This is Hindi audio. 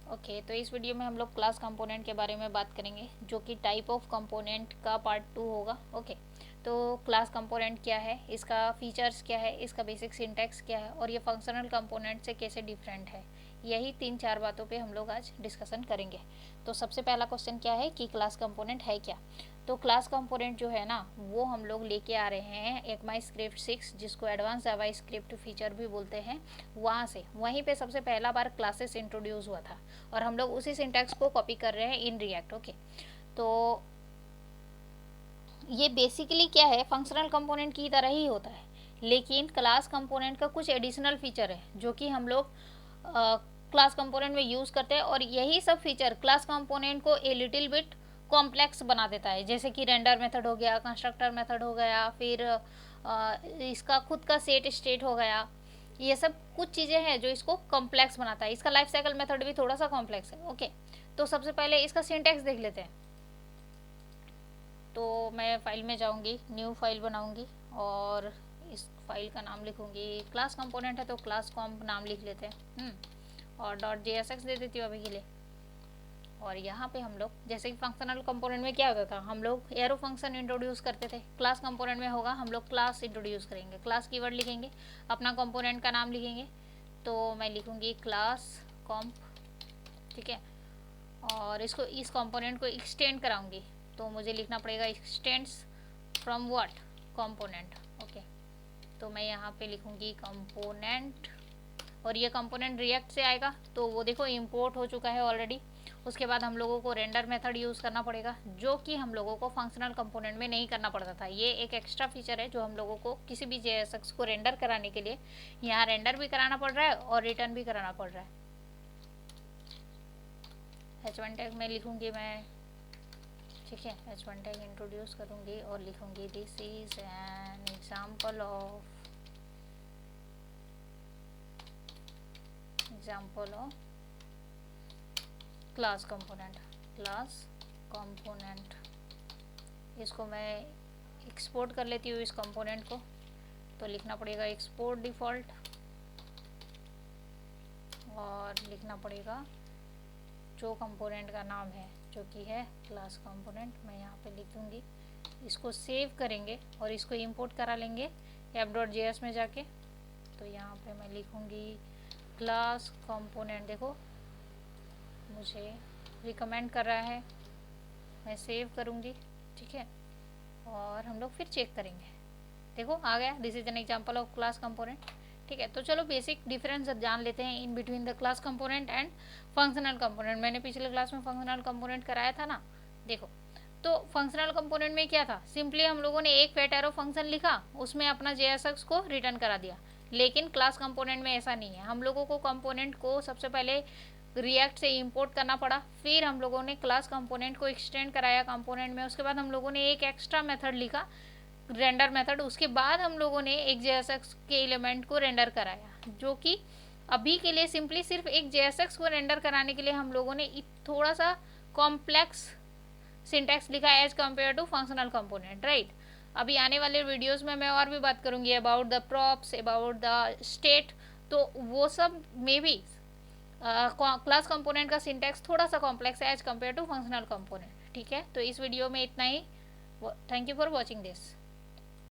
ओके, तो इस वीडियो में हम लोग क्लास कंपोनेंट के बारे में बात करेंगे, जो कि टाइप ऑफ कंपोनेंट का पार्ट 2 होगा। ओके, तो क्लास कंपोनेंट क्या है, इसका फीचर्स क्या है, इसका बेसिक सिंटैक्स क्या है, और ये फंक्शनल कंपोनेंट से कैसे डिफरेंट है, यही 3-4 बातों पे हम लोग आज डिस्कशन करेंगे। तो सबसे पहला क्वेश्चन क्या है कि क्लास कंपोनेंट है क्या। तो क्लास कंपोनेंट जो है ना, वो हम लोग लेके आ रहे हैं ECMAScript 6, जिसको एडवांस जावा स्क्रिप्ट फीचर भी बोलते हैं, वहाँ से। वहीं पे सबसे पहला बार क्लासेस इंट्रोड्यूस हुआ था और हम लोग उसी सिंटैक्स को कॉपी कर रहे हैं इन रिएक्ट। ओके, तो ये बेसिकली क्या है, फंक्शनल कंपोनेंट की तरह ही होता है, लेकिन क्लास कंपोनेंट का कुछ एडिशनल फीचर है जो कि हम लोग क्लास कंपोनेंट में यूज़ करते हैं, और यही सब फीचर क्लास कंपोनेंट को ए लिटिल बिट कॉम्प्लेक्स बना देता है। जैसे कि रेंडर मेथड हो गया, कंस्ट्रक्टर मेथड हो गया, फिर इसका खुद का सेट स्टेट हो गया। ये सब कुछ चीज़ें हैं जो इसको कॉम्प्लेक्स बनाता है। इसका लाइफ साइकिल मेथड भी थोड़ा सा कॉम्प्लेक्स है। ओके, तो सबसे पहले इसका सिंटैक्स देख लेते हैं। तो मैं फाइल में जाऊंगी, न्यू फाइल बनाऊंगी और इस फाइल का नाम लिखूंगी, क्लास कंपोनेंट है तो क्लास कॉम्प नाम लिख लेते हैं। और .jsx दे देती हूँ अभी के लिए। और यहाँ पे हम लोग, जैसे कि फंक्शनल कंपोनेंट में क्या होता था, हम लोग एरो फंक्शन इंट्रोड्यूस करते थे। क्लास कंपोनेंट में होगा, हम लोग क्लास इंट्रोड्यूस करेंगे, क्लास कीवर्ड लिखेंगे, अपना कंपोनेंट का नाम लिखेंगे। तो मैं लिखूँगी क्लास कॉम्प, ठीक है। और इसको, इस कंपोनेंट को एक्सटेंड कराऊंगी, तो मुझे लिखना पड़ेगा extends from what, component. Okay, तो मैं यहाँ पे लिखूँगी कंपोनेंट, और ये कंपोनेंट रिएक्ट से आएगा, तो वो देखो इंपोर्ट हो चुका है ऑलरेडी। उसके बाद हम लोगों को रेंडर मेथड यूज़ करना पड़ेगा, जो कि हम लोगों को फंक्शनल कंपोनेंट में नहीं करना पड़ता था। ये एक एक्स्ट्रा फीचर है जो हम लोगों को किसी भी JSX को रेंडर कराने के लिए यहाँ रेंडर भी कराना पड़ रहा है और रिटर्न भी कराना पड़ रहा है। H1 टैग में लिखूँगी मैं, ठीक है। H1 टैग इंट्रोड्यूस करूँगी और लिखूँगी this is an example of class component, class component. इसको मैं एक्सपोर्ट कर लेती हूँ इस कंपोनेंट को, तो लिखना पड़ेगा एक्सपोर्ट डिफ़ॉल्ट, और लिखना पड़ेगा जो कंपोनेंट का नाम है, जो कि है क्लास कंपोनेंट। मैं यहाँ पे लिख दूँगी, इसको सेव करेंगे और इसको इंपोर्ट करा लेंगे app.js में जाके। तो यहाँ पे मैं लिखूँगी क्लास कंपोनेंट। देखो मुझे रिकमेंड कर रहा है, मैं सेव करूँगी, ठीक है। और हम लोग फिर चेक करेंगे, देखो आ गया, this is an example of class component, ठीक है। तो चलो बेसिक डिफरेंस जान लेते हैं in between the class component and functional component. मैंने पिछले क्लास में फंक्शनल कंपोनेंट कराया था ना, देखो। तो फंक्शनल कंपोनेंट में क्या था, सिंपली हम लोगों ने एक फेट एरो फंक्शन लिखा, उसमें अपना JSX को रिटर्न करा दिया। लेकिन क्लास कंपोनेंट में ऐसा नहीं है, हम लोगों को कंपोनेंट को सबसे पहले रिएक्ट से इंपोर्ट करना पड़ा, फिर हम लोगों ने क्लास कंपोनेंट को एक्सटेंड कराया कंपोनेंट में, उसके बाद हम लोगों ने एक एक्स्ट्रा मेथड लिखा रेंडर मेथड, उसके बाद हम लोगों ने एक JSX के एलिमेंट को रेंडर कराया, जो कि अभी के लिए सिंपली सिर्फ एक JSX को रेंडर कराने के लिए हम लोगों ने थोड़ा सा कॉम्प्लेक्स सिंटैक्स लिखा है as compare to functional component, right. अभी आने वाले वीडियोस में मैं और भी बात करूंगी about the props, about the state, तो वो सब में भी क्लास कंपोनेंट का सिंटैक्स थोड़ा सा कॉम्प्लेक्स है as compare to functional component, ठीक है। तो इस वीडियो में इतना ही। Thank you for watching this.